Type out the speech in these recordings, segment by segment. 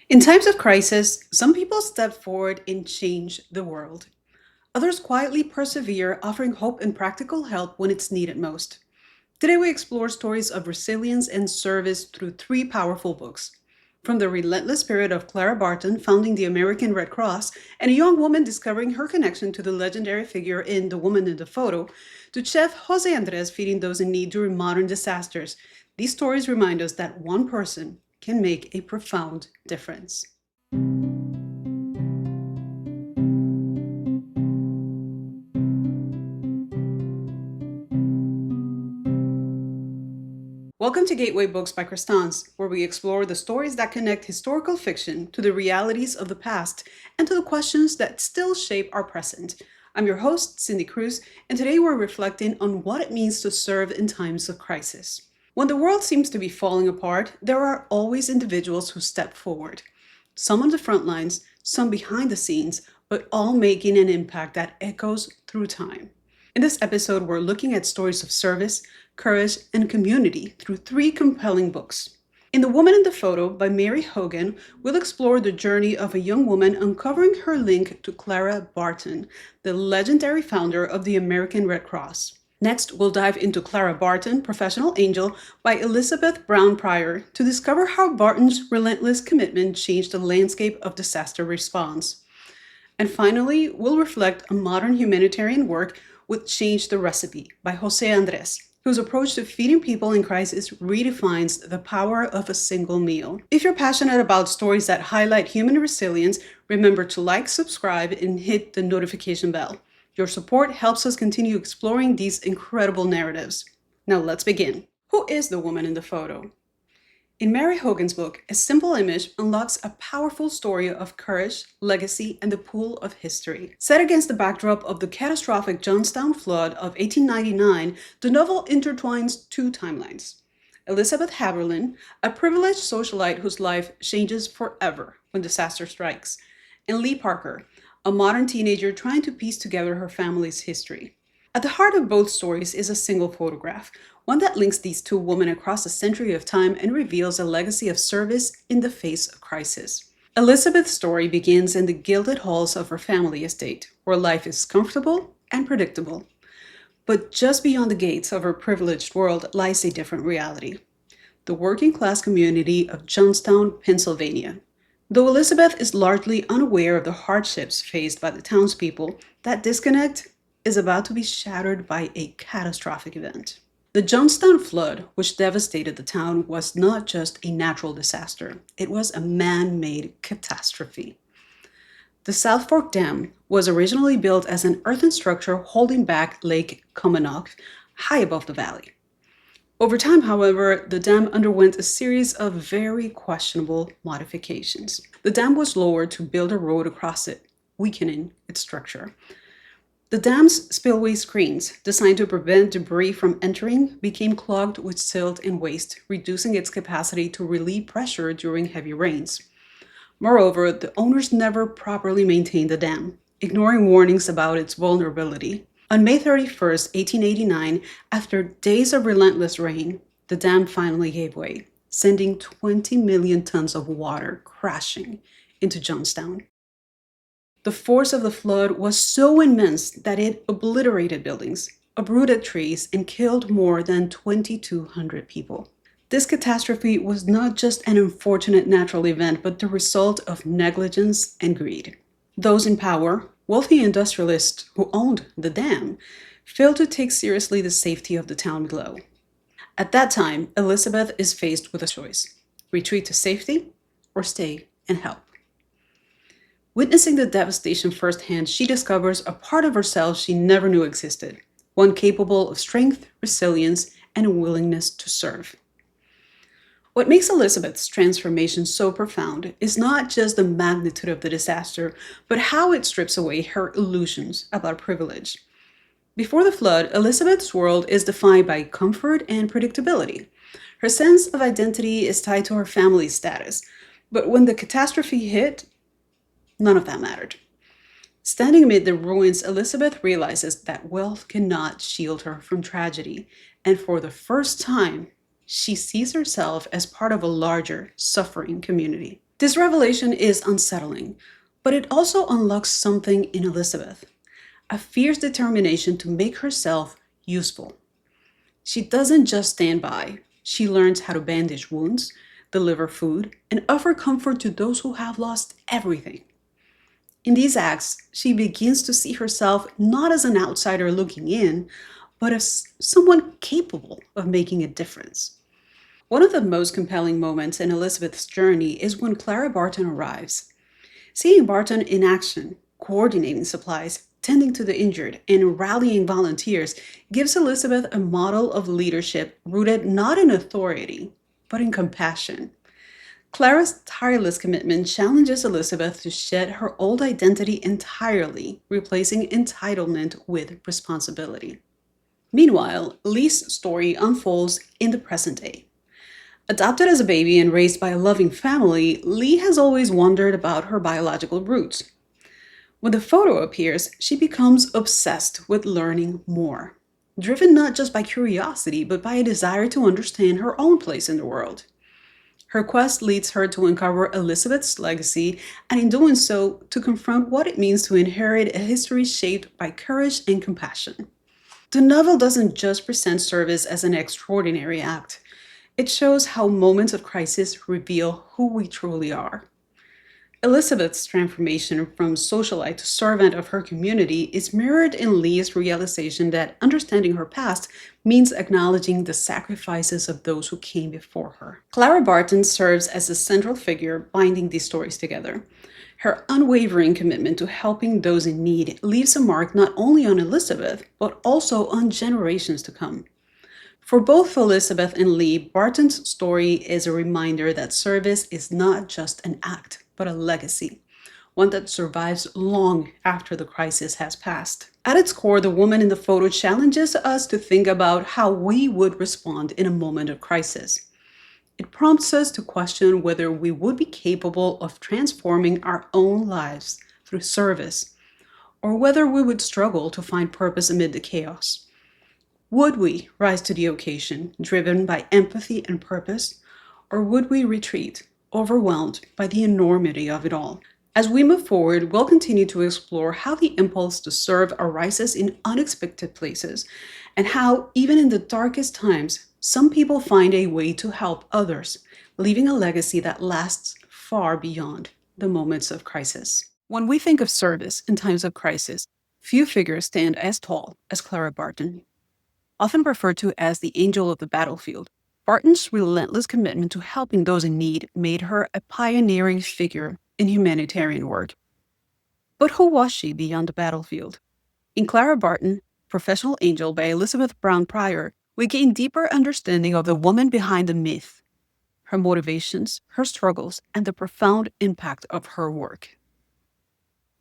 In times of crisis, some people step forward and change the world. Others quietly persevere, offering hope and practical help when it's needed most. Today, we explore stories of resilience and service through three powerful books. From the relentless spirit of Clara Barton founding the American Red Cross and a young woman discovering her connection to the legendary figure in The Woman in the Photo, to Chef José Andrés feeding those in need during modern disasters, these stories remind us that one person can make a profound difference. Welcome to Gateway Books by Crestance, where we explore the stories that connect historical fiction to the realities of the past and to the questions that still shape our present. I'm your host, Cindy Cruz, and today we're reflecting on what it means to serve in times of crisis. When the world seems to be falling apart, there are always individuals who step forward. Some on the front lines, some behind the scenes, but all making an impact that echoes through time. In this episode, we're looking at stories of service, courage, and community through three compelling books. In The Woman in the Photo by Mary Hogan, we'll explore the journey of a young woman uncovering her link to Clara Barton, the legendary founder of the American Red Cross. Next, we'll dive into Clara Barton, Professional Angel by Elizabeth Brown Pryor to discover how Barton's relentless commitment changed the landscape of disaster response. And finally, we'll reflect on modern humanitarian work with Change the Recipe by José Andrés, whose approach to feeding people in crisis redefines the power of a single meal. If you're passionate about stories that highlight human resilience, remember to like, subscribe, and hit the notification bell. Your support helps us continue exploring these incredible narratives. Now let's begin. Who is the woman in the photo? In Mary Hogan's book, a simple image unlocks a powerful story of courage, legacy, and the pool of history. Set against the backdrop of the catastrophic Johnstown Flood of 1899, the novel intertwines two timelines. Elizabeth Haberlin, a privileged socialite whose life changes forever when disaster strikes, and Lee Parker, a modern teenager trying to piece together her family's history. At the heart of both stories is a single photograph, one that links these two women across a century of time and reveals a legacy of service in the face of crisis. Elizabeth's story begins in the gilded halls of her family estate, where life is comfortable and predictable. But just beyond the gates of her privileged world lies a different reality: the working class community of Johnstown, Pennsylvania. Though Elizabeth is largely unaware of the hardships faced by the townspeople, that disconnect is about to be shattered by a catastrophic event. The Johnstown Flood, which devastated the town, was not just a natural disaster. It was a man-made catastrophe. The South Fork Dam was originally built as an earthen structure holding back Lake Comannock high above the valley. Over time, however, the dam underwent a series of very questionable modifications. The dam was lowered to build a road across it, weakening its structure. The dam's spillway screens, designed to prevent debris from entering, became clogged with silt and waste, reducing its capacity to relieve pressure during heavy rains. Moreover, the owners never properly maintained the dam, ignoring warnings about its vulnerability. On May 31st, 1889, after days of relentless rain, the dam finally gave way, sending 20 million tons of water crashing into Johnstown. The force of the flood was so immense that it obliterated buildings, uprooted trees, and killed more than 2,200 people. This catastrophe was not just an unfortunate natural event, but the result of negligence and greed. Those in power, wealthy industrialists who owned the dam, failed to take seriously the safety of the town below. At that time, Elizabeth is faced with a choice: retreat to safety or stay and help. Witnessing the devastation firsthand, she discovers a part of herself she never knew existed, one capable of strength, resilience, and a willingness to serve. What makes Elizabeth's transformation so profound is not just the magnitude of the disaster, but how it strips away her illusions about privilege. Before the flood, Elizabeth's world is defined by comfort and predictability. Her sense of identity is tied to her family's status, but when the catastrophe hit, none of that mattered. Standing amid the ruins, Elizabeth realizes that wealth cannot shield her from tragedy, and for the first time, she sees herself as part of a larger, suffering community. This revelation is unsettling, but it also unlocks something in Elizabeth, a fierce determination to make herself useful. She doesn't just stand by, she learns how to bandage wounds, deliver food, and offer comfort to those who have lost everything. In these acts, she begins to see herself not as an outsider looking in, but as someone capable of making a difference. One of the most compelling moments in Elizabeth's journey is when Clara Barton arrives. Seeing Barton in action, coordinating supplies, tending to the injured, and rallying volunteers gives Elizabeth a model of leadership rooted not in authority, but in compassion. Clara's tireless commitment challenges Elizabeth to shed her old identity entirely, replacing entitlement with responsibility. Meanwhile, Lee's story unfolds in the present day. Adopted as a baby and raised by a loving family, Lee has always wondered about her biological roots. When the photo appears, she becomes obsessed with learning more, driven not just by curiosity, but by a desire to understand her own place in the world. Her quest leads her to uncover Elizabeth's legacy, and in doing so, to confront what it means to inherit a history shaped by courage and compassion. The novel doesn't just present service as an extraordinary act, it shows how moments of crisis reveal who we truly are. Elizabeth's transformation from socialite to servant of her community is mirrored in Leah's realization that understanding her past means acknowledging the sacrifices of those who came before her. Clara Barton serves as a central figure binding these stories together. Her unwavering commitment to helping those in need leaves a mark not only on Elizabeth, but also on generations to come. For both Elizabeth and Lee, Barton's story is a reminder that service is not just an act, but a legacy, one that survives long after the crisis has passed. At its core, the woman in the photo challenges us to think about how we would respond in a moment of crisis. It prompts us to question whether we would be capable of transforming our own lives through service, or whether we would struggle to find purpose amid the chaos. Would we rise to the occasion, driven by empathy and purpose, or would we retreat, overwhelmed by the enormity of it all? As we move forward, we'll continue to explore how the impulse to serve arises in unexpected places, and how, even in the darkest times, some people find a way to help others, leaving a legacy that lasts far beyond the moments of crisis. When we think of service in times of crisis, few figures stand as tall as Clara Barton. Often referred to as the angel of the battlefield, Barton's relentless commitment to helping those in need made her a pioneering figure in humanitarian work. But who was she beyond the battlefield? In Clara Barton, Professional Angel by Elizabeth Brown Pryor, we gain deeper understanding of the woman behind the myth, her motivations, her struggles, and the profound impact of her work.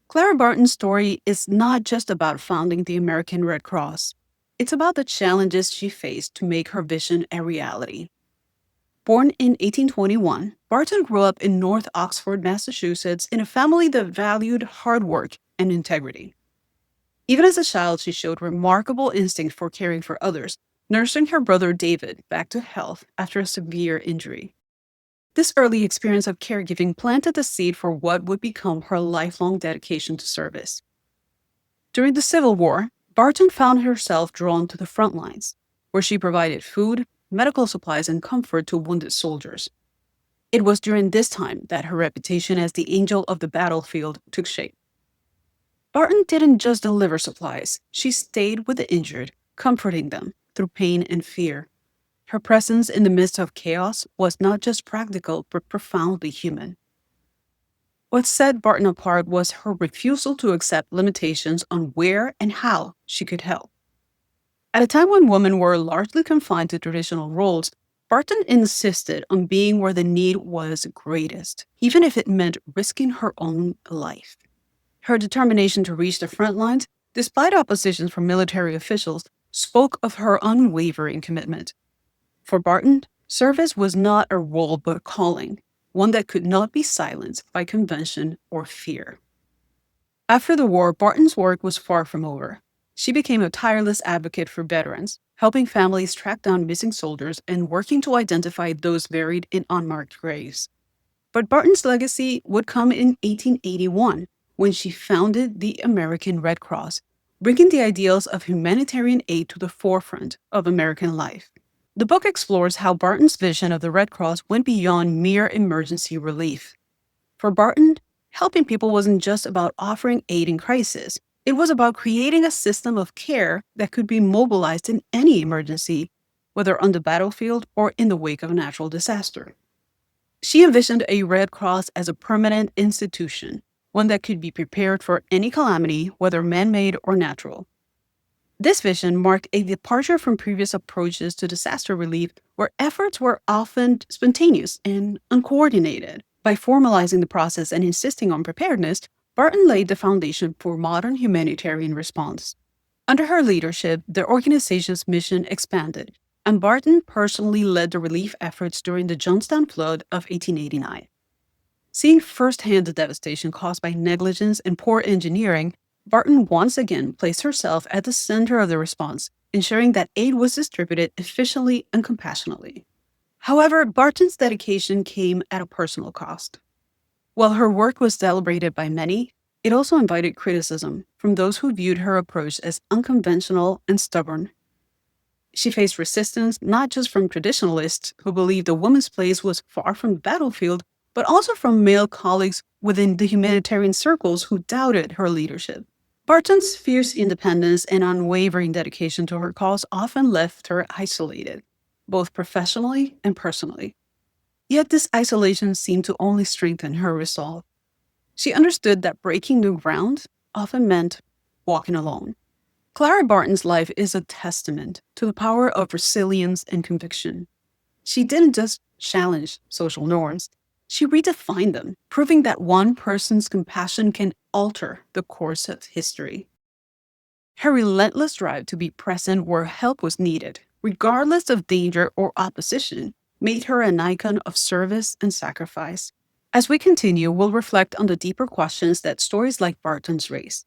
Clara Barton's story is not just about founding the American Red Cross. It's about the challenges she faced to make her vision a reality. Born in 1821, Barton grew up in North Oxford, Massachusetts, in a family that valued hard work and integrity. Even as a child, she showed remarkable instinct for caring for others, nursing her brother David back to health after a severe injury. This early experience of caregiving planted the seed for what would become her lifelong dedication to service. During the Civil War, Barton found herself drawn to the front lines, where she provided food, medical supplies, and comfort to wounded soldiers. It was during this time that her reputation as the angel of the battlefield took shape. Barton didn't just deliver supplies, she stayed with the injured, comforting them through pain and fear. Her presence in the midst of chaos was not just practical, but profoundly human. What set Barton apart was her refusal to accept limitations on where and how she could help. At a time when women were largely confined to traditional roles, Barton insisted on being where the need was greatest, even if it meant risking her own life. Her determination to reach the front lines, despite opposition from military officials, spoke of her unwavering commitment. For Barton, service was not a role but a calling, one that could not be silenced by convention or fear. After the war, Barton's work was far from over. She became a tireless advocate for veterans, helping families track down missing soldiers and working to identify those buried in unmarked graves. But Barton's legacy would come in 1881 when she founded the American Red Cross, bringing the ideals of humanitarian aid to the forefront of American life. The book explores how Barton's vision of the Red Cross went beyond mere emergency relief. For Barton, helping people wasn't just about offering aid in crisis. It was about creating a system of care that could be mobilized in any emergency, whether on the battlefield or in the wake of a natural disaster. She envisioned a Red Cross as a permanent institution, one that could be prepared for any calamity, whether man-made or natural. This vision marked a departure from previous approaches to disaster relief, where efforts were often spontaneous and uncoordinated. By formalizing the process and insisting on preparedness, Barton laid the foundation for modern humanitarian response. Under her leadership, the organization's mission expanded, and Barton personally led the relief efforts during the Johnstown Flood of 1889. Seeing firsthand the devastation caused by negligence and poor engineering, Barton once again placed herself at the center of the response, ensuring that aid was distributed efficiently and compassionately. However, Barton's dedication came at a personal cost. While her work was celebrated by many, it also invited criticism from those who viewed her approach as unconventional and stubborn. She faced resistance not just from traditionalists who believed a woman's place was far from the battlefield, but also from male colleagues within the humanitarian circles who doubted her leadership. Barton's fierce independence and unwavering dedication to her cause often left her isolated, both professionally and personally. Yet this isolation seemed to only strengthen her resolve. She understood that breaking new ground often meant walking alone. Clara Barton's life is a testament to the power of resilience and conviction. She didn't just challenge social norms, she redefined them, proving that one person's compassion can alter the course of history. Her relentless drive to be present where help was needed, regardless of danger or opposition, made her an icon of service and sacrifice. As we continue, we'll reflect on the deeper questions that stories like Barton's raise.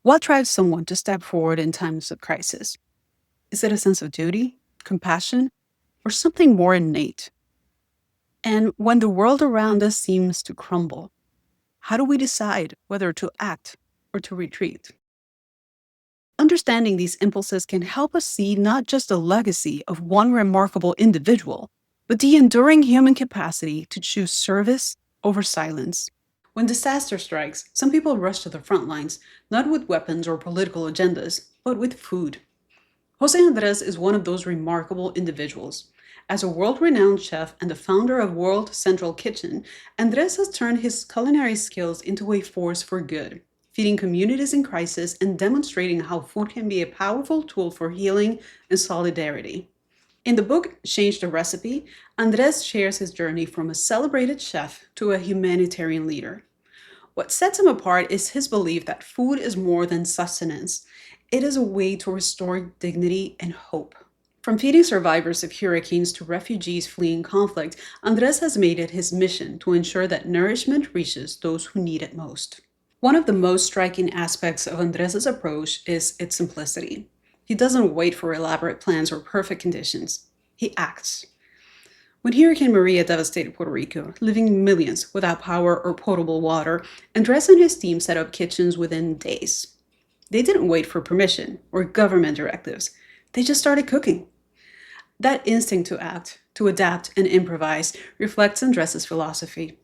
What drives someone to step forward in times of crisis? Is it a sense of duty, compassion, or something more innate? And when the world around us seems to crumble, how do we decide whether to act or to retreat? Understanding these impulses can help us see not just the legacy of one remarkable individual, but the enduring human capacity to choose service over silence. When disaster strikes, some people rush to the front lines, not with weapons or political agendas, but with food. José Andrés is one of those remarkable individuals. As a world-renowned chef and the founder of World Central Kitchen, Andrés has turned his culinary skills into a force for good, feeding communities in crisis and demonstrating how food can be a powerful tool for healing and solidarity. In the book, Change the Recipe, Andrés shares his journey from a celebrated chef to a humanitarian leader. What sets him apart is his belief that food is more than sustenance. It is a way to restore dignity and hope. From feeding survivors of hurricanes to refugees fleeing conflict, Andrés has made it his mission to ensure that nourishment reaches those who need it most. One of the most striking aspects of Andrés' approach is its simplicity. He doesn't wait for elaborate plans or perfect conditions. He acts. When Hurricane Maria devastated Puerto Rico, leaving millions without power or potable water, Andrés and his team set up kitchens within days. They didn't wait for permission or government directives. They just started cooking. That instinct to act, to adapt and improvise reflects Andrés' philosophy.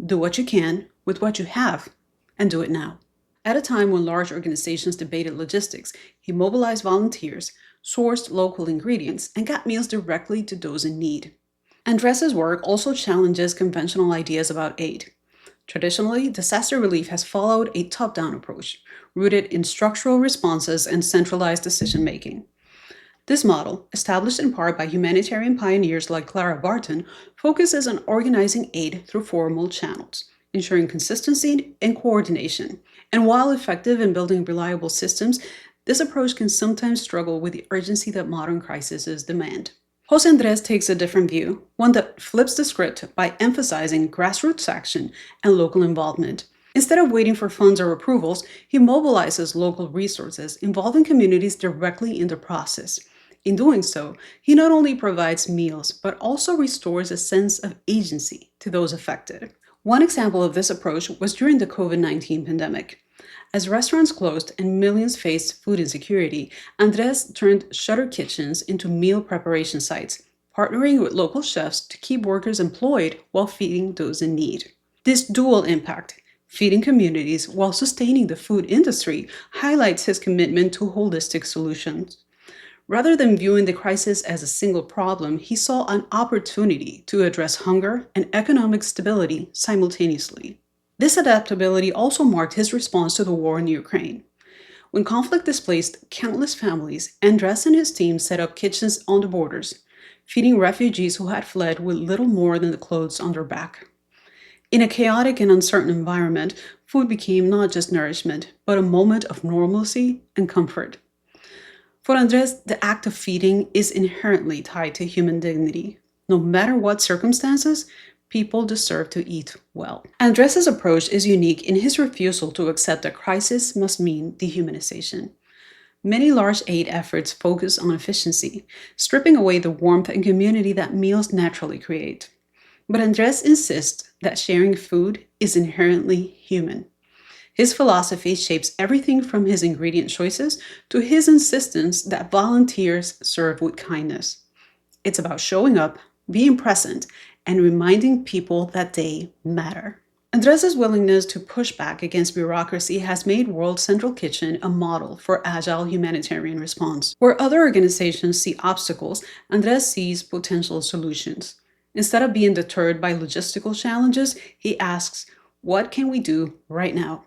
Do what you can with what you have, and do it now. At a time when large organizations debated logistics, he mobilized volunteers, sourced local ingredients, and got meals directly to those in need. Andrés' work also challenges conventional ideas about aid. Traditionally, disaster relief has followed a top-down approach, rooted in structural responses and centralized decision-making. This model, established in part by humanitarian pioneers like Clara Barton, focuses on organizing aid through formal channels, ensuring consistency and coordination. And while effective in building reliable systems, this approach can sometimes struggle with the urgency that modern crises demand. José Andrés takes a different view, one that flips the script by emphasizing grassroots action and local involvement. Instead of waiting for funds or approvals, he mobilizes local resources, involving communities directly in the process. In doing so, he not only provides meals, but also restores a sense of agency to those affected. One example of this approach was during the COVID-19 pandemic. As restaurants closed and millions faced food insecurity, Andres turned shutter kitchens into meal preparation sites, partnering with local chefs to keep workers employed while feeding those in need. This dual impact, feeding communities while sustaining the food industry, highlights his commitment to holistic solutions. Rather than viewing the crisis as a single problem, he saw an opportunity to address hunger and economic stability simultaneously. This adaptability also marked his response to the war in Ukraine. When conflict displaced countless families, Andres and his team set up kitchens on the borders, feeding refugees who had fled with little more than the clothes on their back. In a chaotic and uncertain environment, food became not just nourishment, but a moment of normalcy and comfort. For Andres, the act of feeding is inherently tied to human dignity. No matter what circumstances, people deserve to eat well. Andres's approach is unique in his refusal to accept that crisis must mean dehumanization. Many large aid efforts focus on efficiency, stripping away the warmth and community that meals naturally create. But Andres insists that sharing food is inherently human. His philosophy shapes everything from his ingredient choices to his insistence that volunteers serve with kindness. It's about showing up, being present, and reminding people that they matter. Andres' willingness to push back against bureaucracy has made World Central Kitchen a model for agile humanitarian response. Where other organizations see obstacles, Andres sees potential solutions. Instead of being deterred by logistical challenges, he asks, "What can we do right now?"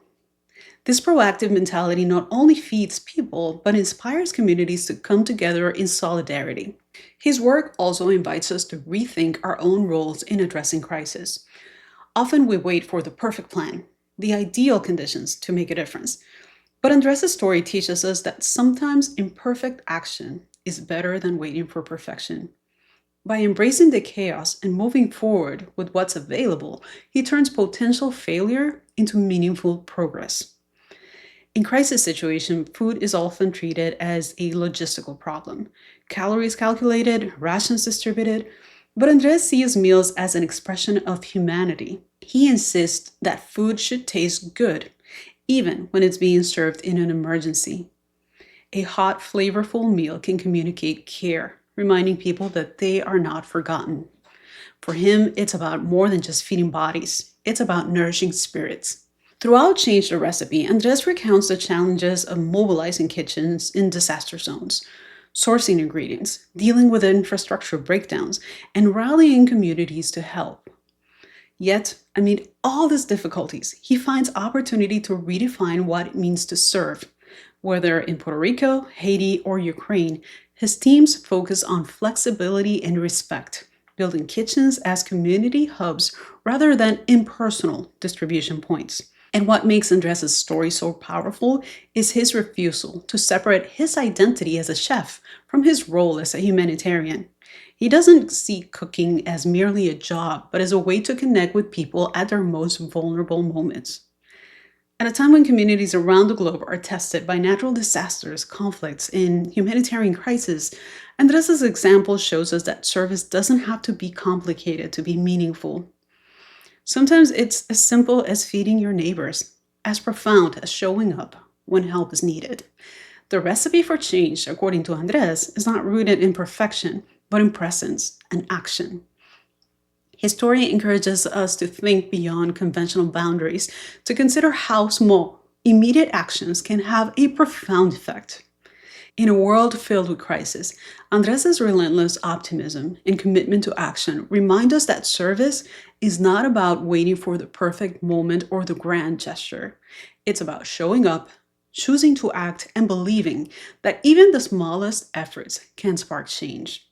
This proactive mentality not only feeds people, but inspires communities to come together in solidarity. His work also invites us to rethink our own roles in addressing crisis. Often we wait for the perfect plan, the ideal conditions to make a difference. But Andres' story teaches us that sometimes imperfect action is better than waiting for perfection. By embracing the chaos and moving forward with what's available, he turns potential failure into meaningful progress. In crisis situations, food is often treated as a logistical problem. Calories calculated, rations distributed, but Andres sees meals as an expression of humanity. He insists that food should taste good, even when it's being served in an emergency. A hot, flavorful meal can communicate care, reminding people that they are not forgotten. For him, it's about more than just feeding bodies. It's about nourishing spirits. Throughout Change the Recipe, Andres recounts the challenges of mobilizing kitchens in disaster zones, sourcing ingredients, dealing with infrastructure breakdowns, and rallying communities to help. Yet, amid all these difficulties, he finds opportunity to redefine what it means to serve. Whether in Puerto Rico, Haiti, or Ukraine, his teams focus on flexibility and respect, building kitchens as community hubs rather than impersonal distribution points. And what makes Andres' story so powerful is his refusal to separate his identity as a chef from his role as a humanitarian. He doesn't see cooking as merely a job, but as a way to connect with people at their most vulnerable moments. At a time when communities around the globe are tested by natural disasters, conflicts, and humanitarian crises, Andres' example shows us that service doesn't have to be complicated to be meaningful. Sometimes it's as simple as feeding your neighbors, as profound as showing up when help is needed. The recipe for change, according to Andres, is not rooted in perfection, but in presence and action. His story encourages us to think beyond conventional boundaries, to consider how small, immediate actions can have a profound effect. In a world filled with crisis, Andres' relentless optimism and commitment to action remind us that service is not about waiting for the perfect moment or the grand gesture. It's about showing up, choosing to act, and believing that even the smallest efforts can spark change.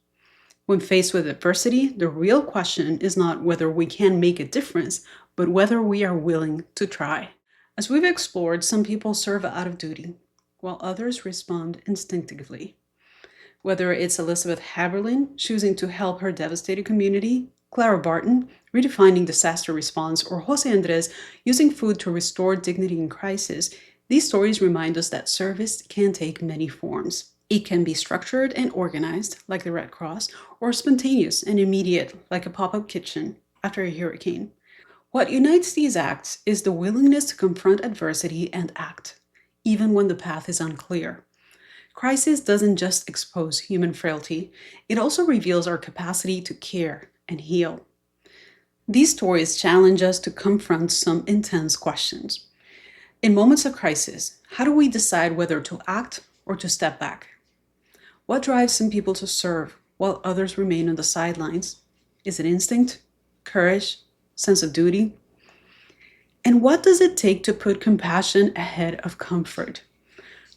When faced with adversity, the real question is not whether we can make a difference, but whether we are willing to try. As we've explored, some people serve out of duty, while others respond instinctively. Whether it's Elizabeth Haberlin choosing to help her devastated community, Clara Barton redefining disaster response, or José Andrés using food to restore dignity in crisis, these stories remind us that service can take many forms. It can be structured and organized, like the Red Cross, or spontaneous and immediate, like a pop up kitchen after a hurricane. What unites these acts is the willingness to confront adversity and act, even when the path is unclear. Crisis doesn't just expose human frailty, it also reveals our capacity to care and heal. These stories challenge us to confront some intense questions. In moments of crisis, how do we decide whether to act or to step back? What drives some people to serve while others remain on the sidelines? Is it instinct, courage, sense of duty? And what does it take to put compassion ahead of comfort?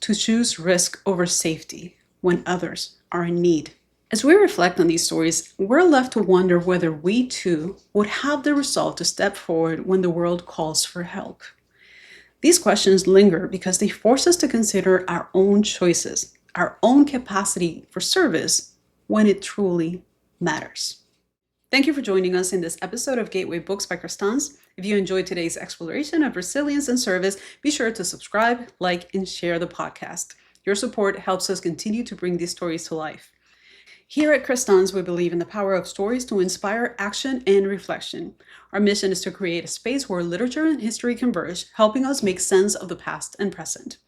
To choose risk over safety when others are in need? As we reflect on these stories, we're left to wonder whether we too would have the resolve to step forward when the world calls for help. These questions linger because they force us to consider our own choices, our own capacity for service when it truly matters. Thank you for joining us in this episode of Gateway Books by Crestance. If you enjoyed today's exploration of resilience and service, be sure to subscribe, like, and share the podcast. Your support helps us continue to bring these stories to life. Here at Crestance, we believe in the power of stories to inspire action and reflection. Our mission is to create a space where literature and history converge, helping us make sense of the past and present.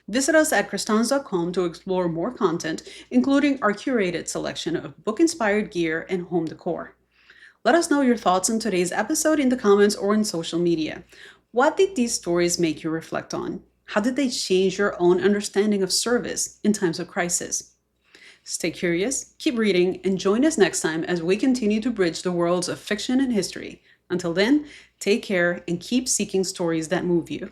Visit us at crestance.com to explore more content, including our curated selection of book-inspired gear and home decor. Let us know your thoughts on today's episode in the comments or on social media. What did these stories make you reflect on? How did they change your own understanding of service in times of crisis? Stay curious, keep reading, and join us next time as we continue to bridge the worlds of fiction and history. Until then, take care and keep seeking stories that move you.